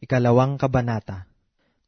Ikalawang kabanata.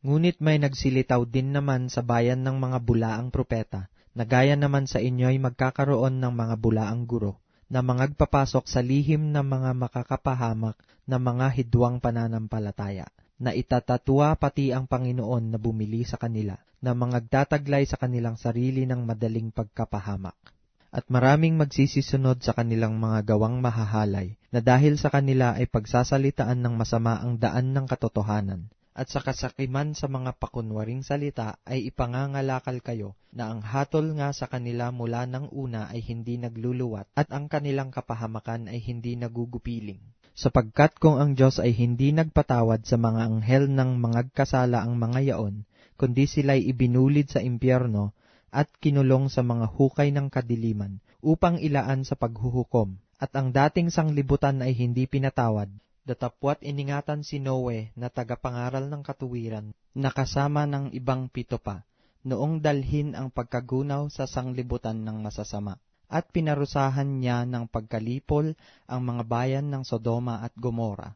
Ngunit may nagsilitaw din naman sa bayan ng mga bulaang propeta, na gaya naman sa inyo'y magkakaroon ng mga bulaang guro, na mangagpapasok sa lihim ng mga makakapahamak na mga hidwang pananampalataya, na itatatwa pati ang Panginoon na bumili sa kanila, na mangagtataglay sa kanilang sarili ng madaling pagkapahamak. At maraming magsisisunod sa kanilang mga gawang mahahalay, na dahil sa kanila ay pagsasalitaan ng masama ang daan ng katotohanan. At sa kasakiman sa mga pakunwaring salita ay ipangangalakal kayo na ang hatol nga sa kanila mula ng una ay hindi nagluluwat at ang kanilang kapahamakan ay hindi nagugupiling. Sapagkat kung ang Diyos ay hindi nagpatawad sa mga anghel ng mangagkasala ang mga yaon, kundi sila'y ibinulid sa impyerno at kinulong sa mga hukay ng kadiliman upang ilaan sa paghuhukom, at ang dating sanglibutan ay hindi pinatawad, datapwat iningatan si Noe na tagapangaral ng katuwiran, na kasama ng ibang 7 pa, noong dalhin ang pagkagunaw sa sanglibutan ng masasama. At pinarusahan niya ng pagkalipol ang mga bayan ng Sodoma at Gomora,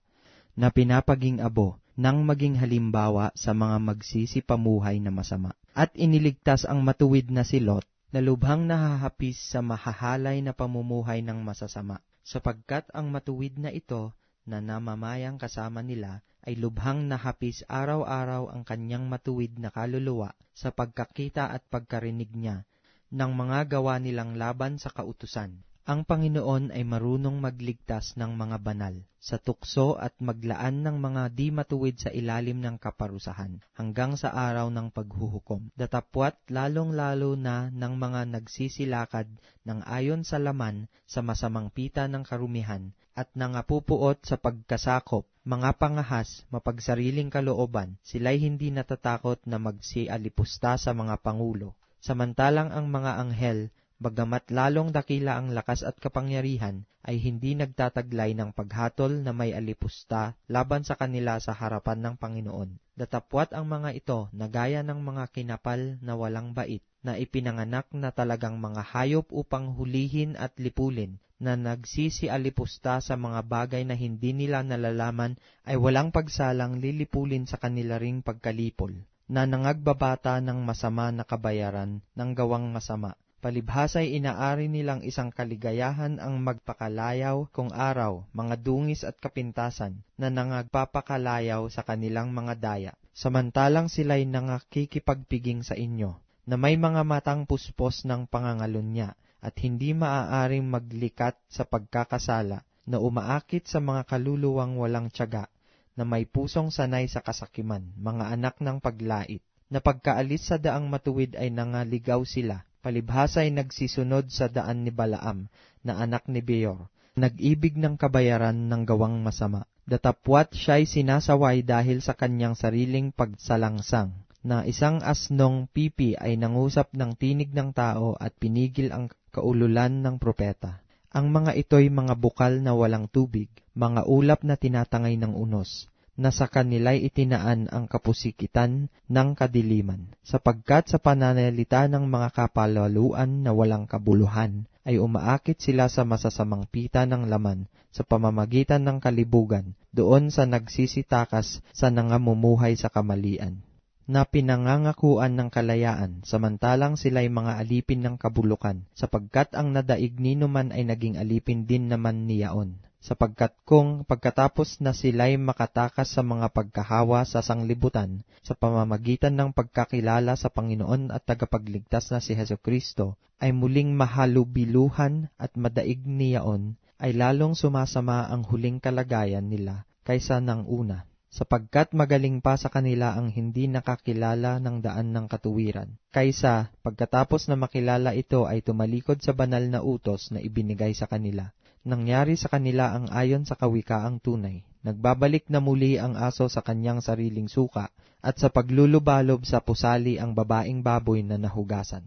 na pinapaging abo nang maging halimbawa sa mga magsisipamuhay na masama. At iniligtas ang matuwid na si Lot, na lubhang nahahapis sa mahahalay na pamumuhay ng masasama, sapagkat ang matuwid na ito na namamayang kasama nila ay lubhang nahapis araw-araw ang kanyang matuwid na kaluluwa sa pagkakita at pagkarinig niya ng mga gawa nilang laban sa kautusan. Ang Panginoon ay marunong magligtas ng mga banal sa tukso at maglaan ng mga di matuwid sa ilalim ng kaparusahan hanggang sa araw ng paghuhukom. Datapwat lalong-lalo na ng mga nagsisilakad ng ayon sa laman sa masamang pita ng karumihan at nangapupuot sa pagkasakop, mga pangahas, mapagsariling kalooban, sila'y hindi natatakot na magsialipusta sa mga pangulo. Samantalang ang mga anghel, bagamat lalong dakila ang lakas at kapangyarihan, ay hindi nagtataglay ng paghatol na may alipusta laban sa kanila sa harapan ng Panginoon. Datapwat ang mga ito na gaya ng mga kinapal na walang bait, na ipinanganak na talagang mga hayop upang hulihin at lipulin, na nagsisialipusta sa mga bagay na hindi nila nalalaman, ay walang pagsalang lilipulin sa kanila ring pagkalipol, na nangagbabata ng masama na kabayaran ng gawang masama. Palibhasa'y inaari nilang isang kaligayahan ang magpakalayaw kung araw, mga dungis at kapintasan, na nangagpapakalayaw sa kanilang mga daya. Samantalang sila'y nangakikipagpiging sa inyo, na may mga matang puspos ng pangangalunya, at hindi maaaring maglikat sa pagkakasala, na umaakit sa mga kaluluwang walang tiyaga, na may pusong sanay sa kasakiman, mga anak ng paglait, na pagkaalis sa daang matuwid ay nangaligaw sila. Palibhasa'y nagsisunod sa daan ni Balaam, na anak ni Beor, nag-ibig ng kabayaran ng gawang masama. Datapwat siya'y sinasaway dahil sa kanyang sariling pagsalangsang, na isang asnong pipi ay nangusap ng tinig ng tao at pinigil ang kaululan ng propeta. Ang mga ito'y mga bukal na walang tubig, mga ulap na tinatangay ng unos, na sa kanila'y itinaan ang kapusikitan ng kadiliman, sapagkat sa pananalita ng mga kapalaluan na walang kabuluhan, ay umaakit sila sa masasamang pita ng laman sa pamamagitan ng kalibugan, doon sa nagsisitakas sa nangamumuhay sa kamalian, na pinangangakuan ng kalayaan, samantalang sila'y mga alipin ng kabulukan, sapagkat ang nadaig ninuman ay naging alipin din naman niyaon. Sapagkat kung pagkatapos na sila'y makatakas sa mga pagkahawa sa sanglibutan, sa pamamagitan ng pagkakilala sa Panginoon at tagapagligtas na si Hesukristo, ay muling mahalubiluhan at madaig niyaon, ay lalong sumasama ang huling kalagayan nila kaysa ng una, sapagkat magaling pa sa kanila ang hindi nakakilala ng daan ng katuwiran, kaysa pagkatapos na makilala ito ay tumalikod sa banal na utos na ibinigay sa kanila. Nangyari sa kanila ang ayon sa kawikaang tunay. Nagbabalik na muli ang aso sa kanyang sariling suka, at sa paglulubalob sa pusali ang babaeng baboy na nahugasan.